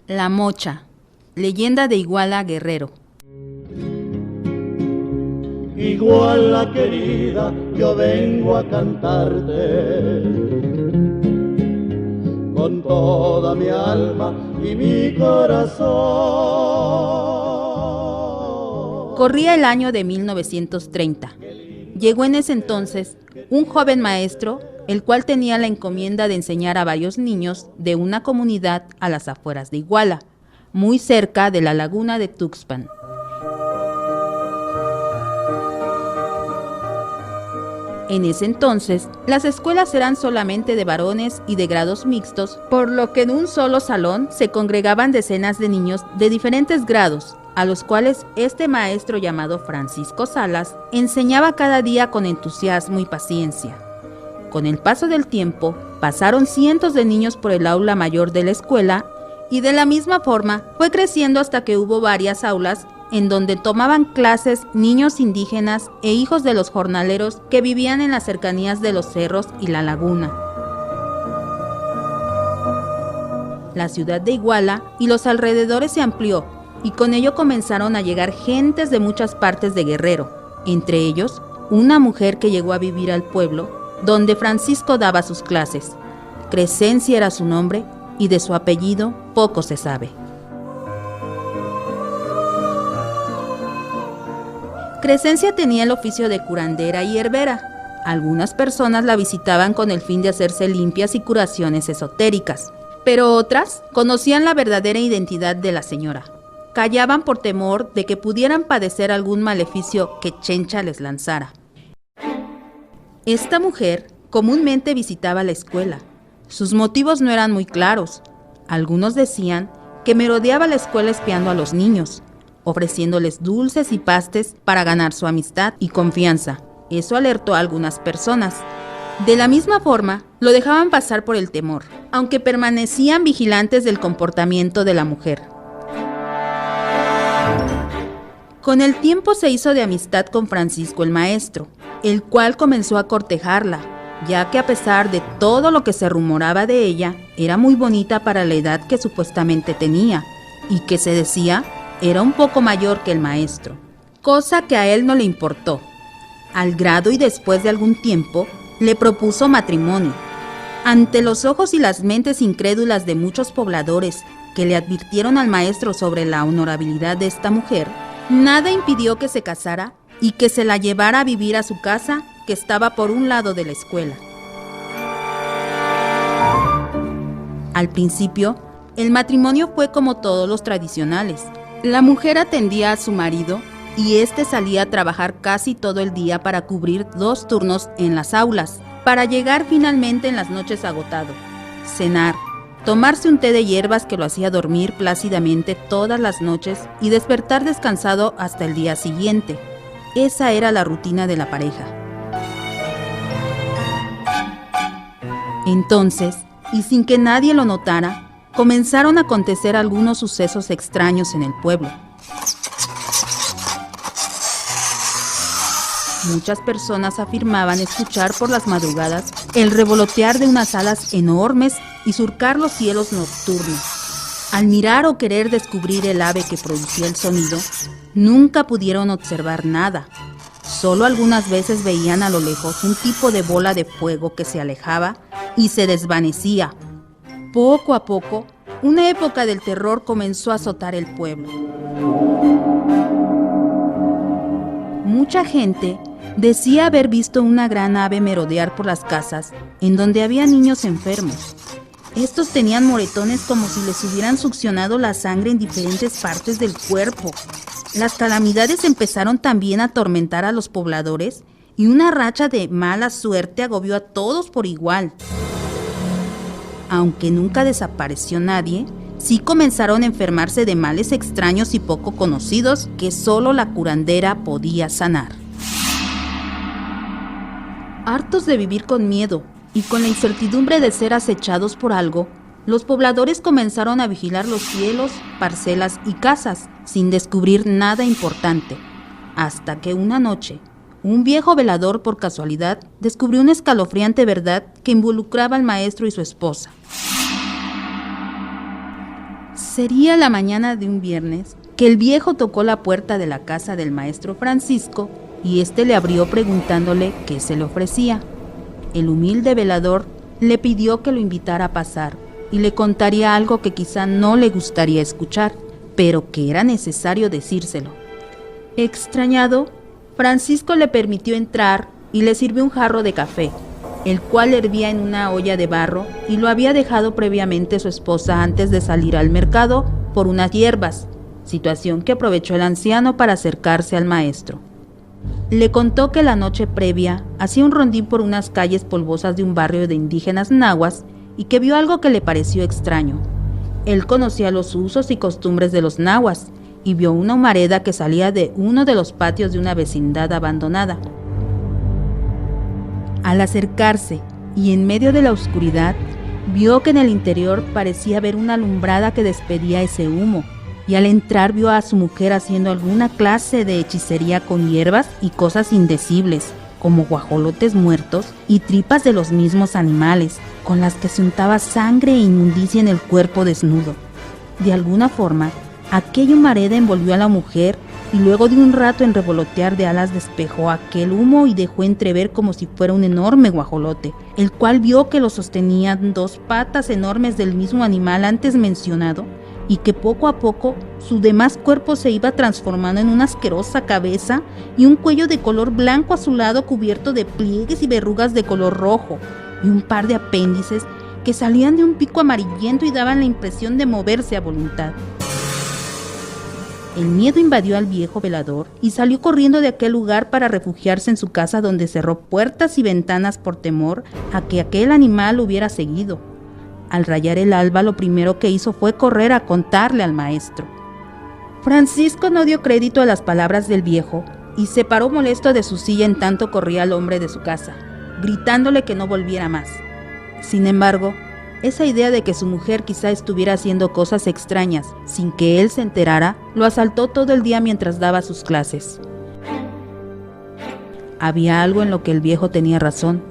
La Mocha, leyenda de Iguala, Guerrero. Iguala querida, yo vengo a cantarte con toda mi alma y mi corazón. Corría el año de 1930. Llegó en ese entonces un joven maestro, el cual tenía la encomienda de enseñar a varios niños de una comunidad a las afueras de Iguala, muy cerca de la laguna de Tuxpan. En ese entonces, las escuelas eran solamente de varones y de grados mixtos, por lo que en un solo salón se congregaban decenas de niños de diferentes grados, a los cuales este maestro llamado Francisco Salas enseñaba cada día con entusiasmo y paciencia. Con el paso del tiempo, pasaron cientos de niños por el aula mayor de la escuela y de la misma forma fue creciendo hasta que hubo varias aulas en donde tomaban clases niños indígenas e hijos de los jornaleros que vivían en las cercanías de los cerros y la laguna. La ciudad de Iguala y los alrededores se amplió y con ello comenzaron a llegar gentes de muchas partes de Guerrero, entre ellos una mujer que llegó a vivir al pueblo donde Francisco daba sus clases. Crescencia era su nombre y de su apellido poco se sabe. Crescencia tenía el oficio de curandera y herbera. Algunas personas la visitaban con el fin de hacerse limpias y curaciones esotéricas, pero otras conocían la verdadera identidad de la señora. Callaban por temor de que pudieran padecer algún maleficio que Chencha les lanzara. Esta mujer comúnmente visitaba la escuela. Sus motivos no eran muy claros. Algunos decían que merodeaba la escuela espiando a los niños, ofreciéndoles dulces y pastes para ganar su amistad y confianza. Eso alertó a algunas personas. De la misma forma, lo dejaban pasar por el temor, aunque permanecían vigilantes del comportamiento de la mujer. Con el tiempo se hizo de amistad con Francisco el maestro, el cual comenzó a cortejarla, ya que a pesar de todo lo que se rumoraba de ella, era muy bonita para la edad que supuestamente tenía, y que se decía era un poco mayor que el maestro, cosa que a él no le importó. Al grado y después de algún tiempo, le propuso matrimonio. Ante los ojos y las mentes incrédulas de muchos pobladores que le advirtieron al maestro sobre la honorabilidad de esta mujer, nada impidió que se casara y que se la llevara a vivir a su casa, que estaba por un lado de la escuela. Al principio, el matrimonio fue como todos los tradicionales. La mujer atendía a su marido y éste salía a trabajar casi todo el día para cubrir 2 turnos en las aulas, para llegar finalmente en las noches agotado, cenar, tomarse un té de hierbas que lo hacía dormir plácidamente todas las noches y despertar descansado hasta el día siguiente. Esa era la rutina de la pareja. Entonces, y sin que nadie lo notara, comenzaron a acontecer algunos sucesos extraños en el pueblo. Muchas personas afirmaban escuchar por las madrugadas el revolotear de unas alas enormes y surcar los cielos nocturnos. Al mirar o querer descubrir el ave que producía el sonido, nunca pudieron observar nada. Solo algunas veces veían a lo lejos un tipo de bola de fuego que se alejaba y se desvanecía. Poco a poco, una época del terror comenzó a azotar el pueblo. Mucha gente decía haber visto una gran ave merodear por las casas en donde había niños enfermos. Estos tenían moretones como si les hubieran succionado la sangre en diferentes partes del cuerpo. Las calamidades empezaron también a atormentar a los pobladores y una racha de mala suerte agobió a todos por igual. Aunque nunca desapareció nadie, sí comenzaron a enfermarse de males extraños y poco conocidos que solo la curandera podía sanar. Hartos de vivir con miedo y con la incertidumbre de ser acechados por algo, los pobladores comenzaron a vigilar los cielos, parcelas y casas, sin descubrir nada importante, hasta que una noche, un viejo velador por casualidad descubrió una escalofriante verdad que involucraba al maestro y su esposa. Sería la mañana de un viernes que el viejo tocó la puerta de la casa del maestro Francisco y éste le abrió preguntándole qué se le ofrecía. El humilde velador le pidió que lo invitara a pasar y le contaría algo que quizá no le gustaría escuchar, pero que era necesario decírselo. Extrañado, Francisco le permitió entrar y le sirvió un jarro de café, el cual hervía en una olla de barro y lo había dejado previamente su esposa antes de salir al mercado por unas hierbas, situación que aprovechó el anciano para acercarse al maestro. Le contó que la noche previa hacía un rondín por unas calles polvosas de un barrio de indígenas nahuas y que vio algo que le pareció extraño. Él conocía los usos y costumbres de los nahuas y vio una humareda que salía de uno de los patios de una vecindad abandonada. Al acercarse y en medio de la oscuridad, vio que en el interior parecía haber una alumbrada que despedía ese humo, y al entrar vio a su mujer haciendo alguna clase de hechicería con hierbas y cosas indecibles, como guajolotes muertos y tripas de los mismos animales, con las que se untaba sangre e inmundicia en el cuerpo desnudo. De alguna forma, aquella humareda envolvió a la mujer y luego de un rato en revolotear de alas despejó aquel humo y dejó entrever como si fuera un enorme guajolote, el cual vio que lo sostenían dos patas enormes del mismo animal antes mencionado y que poco a poco su demás cuerpo se iba transformando en una asquerosa cabeza y un cuello de color blanco azulado cubierto de pliegues y verrugas de color rojo y un par de apéndices que salían de un pico amarillento y daban la impresión de moverse a voluntad. El miedo invadió al viejo velador y salió corriendo de aquel lugar para refugiarse en su casa, donde cerró puertas y ventanas por temor a que aquel animal lo hubiera seguido. Al rayar el alba, lo primero que hizo fue correr a contarle al maestro. Francisco no dio crédito a las palabras del viejo y se paró molesto de su silla en tanto corría al hombre de su casa, gritándole que no volviera más. Sin embargo, esa idea de que su mujer quizá estuviera haciendo cosas extrañas sin que él se enterara, lo asaltó todo el día mientras daba sus clases. Había algo en lo que el viejo tenía razón,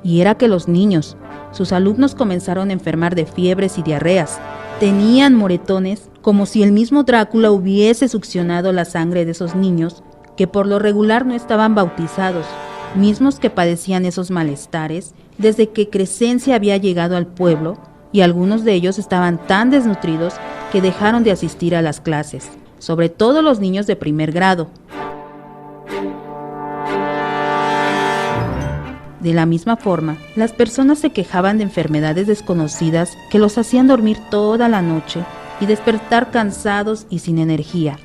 y era que los niños, sus alumnos, comenzaron a enfermar de fiebres y diarreas. Tenían moretones como si el mismo Drácula hubiese succionado la sangre de esos niños que por lo regular no estaban bautizados, mismos que padecían esos malestares desde que Crescencia había llegado al pueblo, y algunos de ellos estaban tan desnutridos que dejaron de asistir a las clases, sobre todo los niños de primer grado. De la misma forma, las personas se quejaban de enfermedades desconocidas que los hacían dormir toda la noche y despertar cansados y sin energía.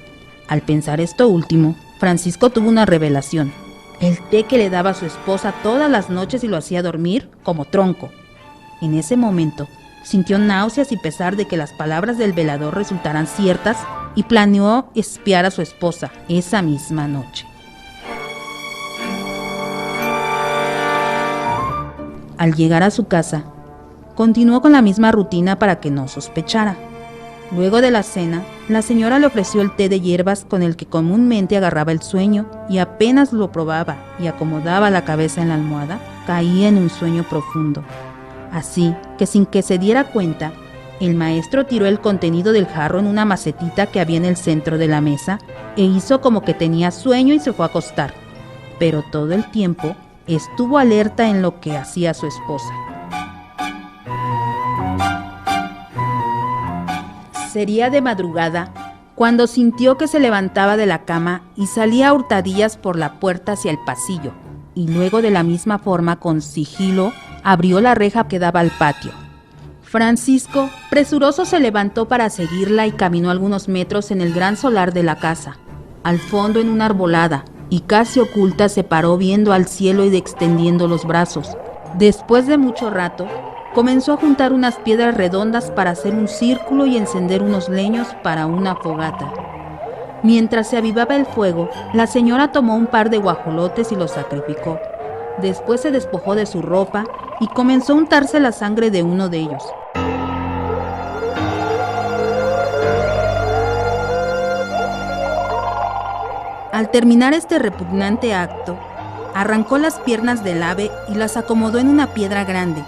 Al pensar esto último, Francisco tuvo una revelación. El té que le daba a su esposa todas las noches y lo hacía dormir como tronco. En ese momento, sintió náuseas y pesar de que las palabras del velador resultaran ciertas y planeó espiar a su esposa esa misma noche. Al llegar a su casa, continuó con la misma rutina para que no sospechara. Luego de la cena, la señora le ofreció el té de hierbas con el que comúnmente agarraba el sueño, y apenas lo probaba y acomodaba la cabeza en la almohada, caía en un sueño profundo. Así que sin que se diera cuenta, el maestro tiró el contenido del jarro en una macetita que había en el centro de la mesa e hizo como que tenía sueño y se fue a acostar. Pero todo el tiempo estuvo alerta en lo que hacía su esposa. Sería de madrugada cuando sintió que se levantaba de la cama y salía a hurtadillas por la puerta hacia el pasillo, y luego de la misma forma con sigilo abrió la reja que daba al patio. Francisco, presuroso, se levantó para seguirla y caminó algunos metros en el gran solar de la casa. Al fondo, en una arbolada, y casi oculta, se paró viendo al cielo y extendiendo los brazos. Después de mucho rato, comenzó a juntar unas piedras redondas para hacer un círculo y encender unos leños para una fogata. Mientras se avivaba el fuego, la señora tomó un par de guajolotes y los sacrificó. Después se despojó de su ropa y comenzó a untarse la sangre de uno de ellos. Al terminar este repugnante acto, arrancó las piernas del ave y las acomodó en una piedra grande.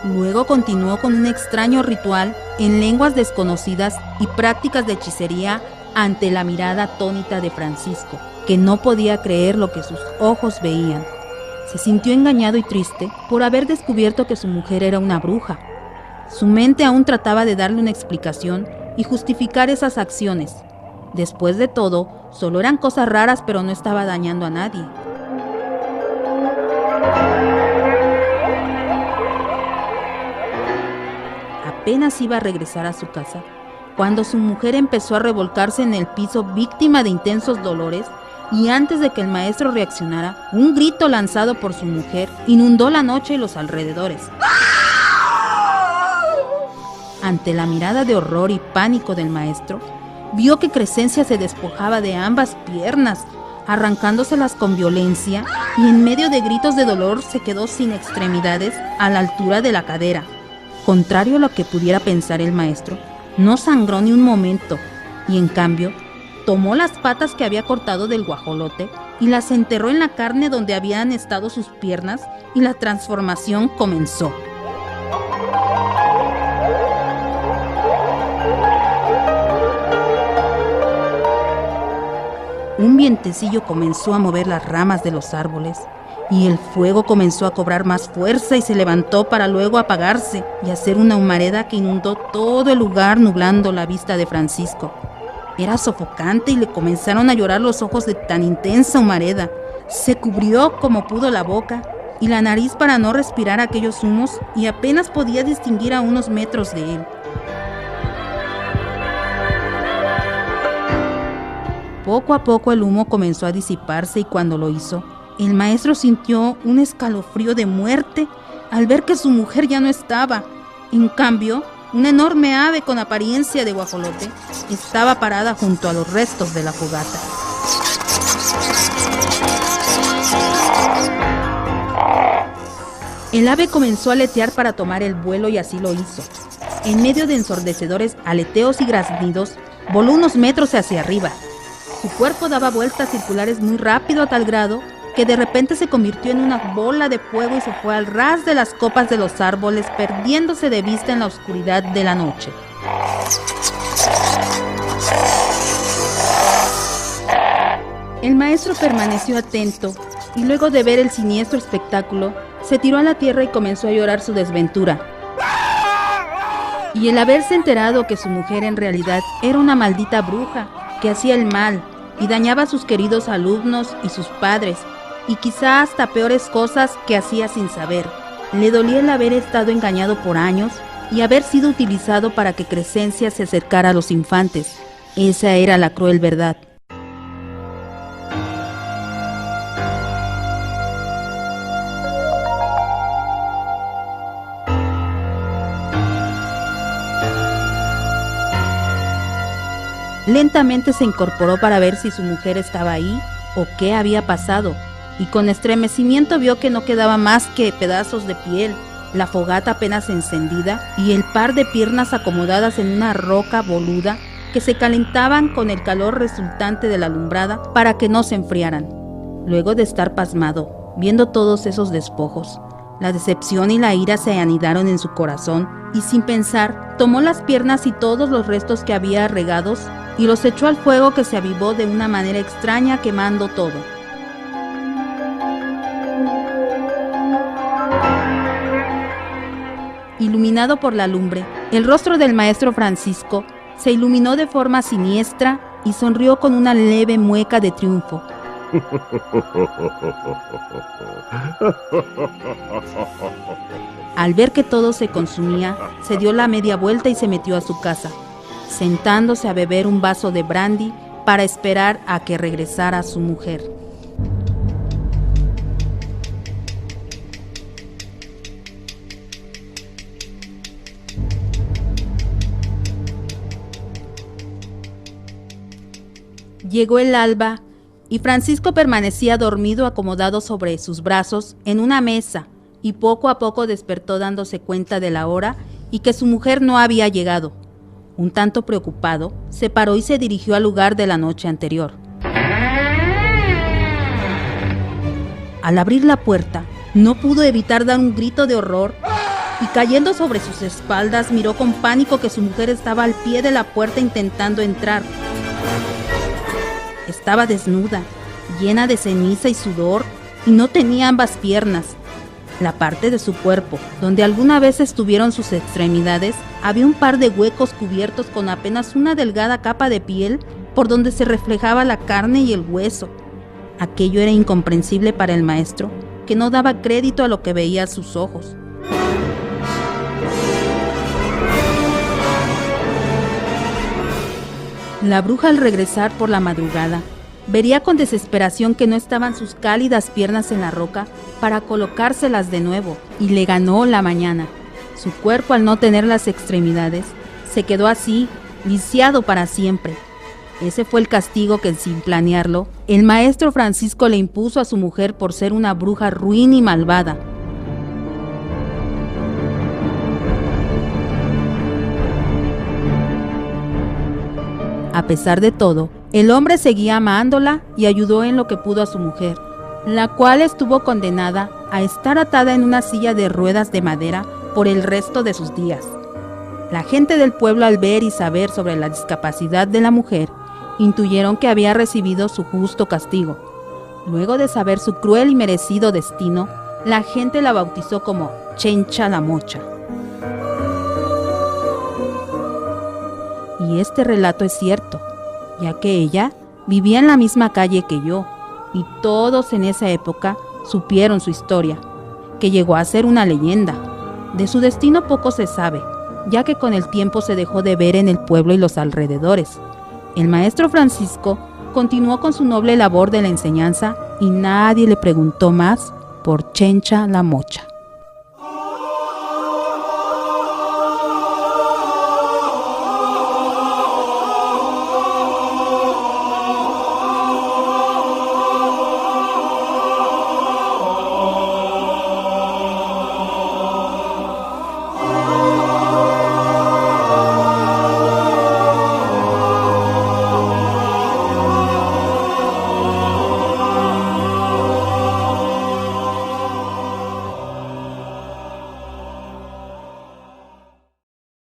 Luego continuó con un extraño ritual en lenguas desconocidas y prácticas de hechicería ante la mirada atónita de Francisco, que no podía creer lo que sus ojos veían. Se sintió engañado y triste por haber descubierto que su mujer era una bruja. Su mente aún trataba de darle una explicación y justificar esas acciones. Después de todo, solo eran cosas raras, pero no estaba dañando a nadie. Apenas iba a regresar a su casa, cuando su mujer empezó a revolcarse en el piso víctima de intensos dolores, y antes de que el maestro reaccionara, un grito lanzado por su mujer inundó la noche y los alrededores. Ante la mirada de horror y pánico del maestro, vio que Crescencia se despojaba de ambas piernas, arrancándoselas con violencia, y en medio de gritos de dolor se quedó sin extremidades a la altura de la cadera. Contrario a lo que pudiera pensar el maestro, no sangró ni un momento, y en cambio, tomó las patas que había cortado del guajolote y las enterró en la carne donde habían estado sus piernas, y la transformación comenzó. Un vientecillo comenzó a mover las ramas de los árboles, y el fuego comenzó a cobrar más fuerza y se levantó para luego apagarse y hacer una humareda que inundó todo el lugar, nublando la vista de Francisco. Era sofocante y le comenzaron a llorar los ojos de tan intensa humareda. Se cubrió como pudo la boca y la nariz para no respirar aquellos humos, y apenas podía distinguir a unos metros de él. Poco a poco el humo comenzó a disiparse, y cuando lo hizo, el maestro sintió un escalofrío de muerte al ver que su mujer ya no estaba. En cambio, una enorme ave con apariencia de guajolote estaba parada junto a los restos de la fogata. El ave comenzó a aletear para tomar el vuelo, y así lo hizo. En medio de ensordecedores aleteos y graznidos, voló unos metros hacia arriba. Su cuerpo daba vueltas circulares muy rápido, a tal grado que de repente se convirtió en una bola de fuego y se fue al ras de las copas de los árboles, perdiéndose de vista en la oscuridad de la noche. El maestro permaneció atento, y luego de ver el siniestro espectáculo, se tiró a la tierra y comenzó a llorar su desventura. Y el haberse enterado que su mujer en realidad era una maldita bruja que hacía el mal y dañaba a sus queridos alumnos y sus padres, y quizá hasta peores cosas que hacía sin saber. Le dolía el haber estado engañado por años y haber sido utilizado para que Crescencia se acercara a los infantes. Esa era la cruel verdad. Lentamente se incorporó para ver si su mujer estaba ahí o qué había pasado, y con estremecimiento vio que no quedaba más que pedazos de piel, la fogata apenas encendida y el par de piernas acomodadas en una roca boluda que se calentaban con el calor resultante de la alumbrada para que no se enfriaran. Luego de estar pasmado, viendo todos esos despojos, la decepción y la ira se anidaron en su corazón, y sin pensar, tomó las piernas y todos los restos que había regados y los echó al fuego, que se avivó de una manera extraña, quemando todo. Iluminado por la lumbre, el rostro del maestro Francisco se iluminó de forma siniestra y sonrió con una leve mueca de triunfo. Al ver que todo se consumía, se dio la media vuelta y se metió a su casa, sentándose a beber un vaso de brandy para esperar a que regresara su mujer. Llegó el alba y Francisco permanecía dormido, acomodado sobre sus brazos en una mesa, y poco a poco despertó dándose cuenta de la hora y que su mujer no había llegado. Un tanto preocupado, se paró y se dirigió al lugar de la noche anterior. Al abrir la puerta, no pudo evitar dar un grito de horror y cayendo sobre sus espaldas miró con pánico que su mujer estaba al pie de la puerta intentando entrar. Estaba desnuda, llena de ceniza y sudor, y no tenía ambas piernas. La parte de su cuerpo, donde alguna vez estuvieron sus extremidades, había un par de huecos cubiertos con apenas una delgada capa de piel por donde se reflejaba la carne y el hueso. Aquello era incomprensible para el maestro, que no daba crédito a lo que veía a sus ojos. La bruja, al regresar por la madrugada, vería con desesperación que no estaban sus cálidas piernas en la roca para colocárselas de nuevo, y le ganó la mañana. Su cuerpo, al no tener las extremidades, se quedó así, lisiado para siempre. Ese fue el castigo que, sin planearlo, el maestro Francisco le impuso a su mujer por ser una bruja ruin y malvada. A pesar de todo, el hombre seguía amándola y ayudó en lo que pudo a su mujer, la cual estuvo condenada a estar atada en una silla de ruedas de madera por el resto de sus días. La gente del pueblo, al ver y saber sobre la discapacidad de la mujer, intuyeron que había recibido su justo castigo. Luego de saber su cruel y merecido destino, la gente la bautizó como Chencha la Mocha. Y este relato es cierto, ya que ella vivía en la misma calle que yo, y todos en esa época supieron su historia, que llegó a ser una leyenda. De su destino poco se sabe, ya que con el tiempo se dejó de ver en el pueblo y los alrededores. El maestro Francisco continuó con su noble labor de la enseñanza y nadie le preguntó más por Chencha la Mocha.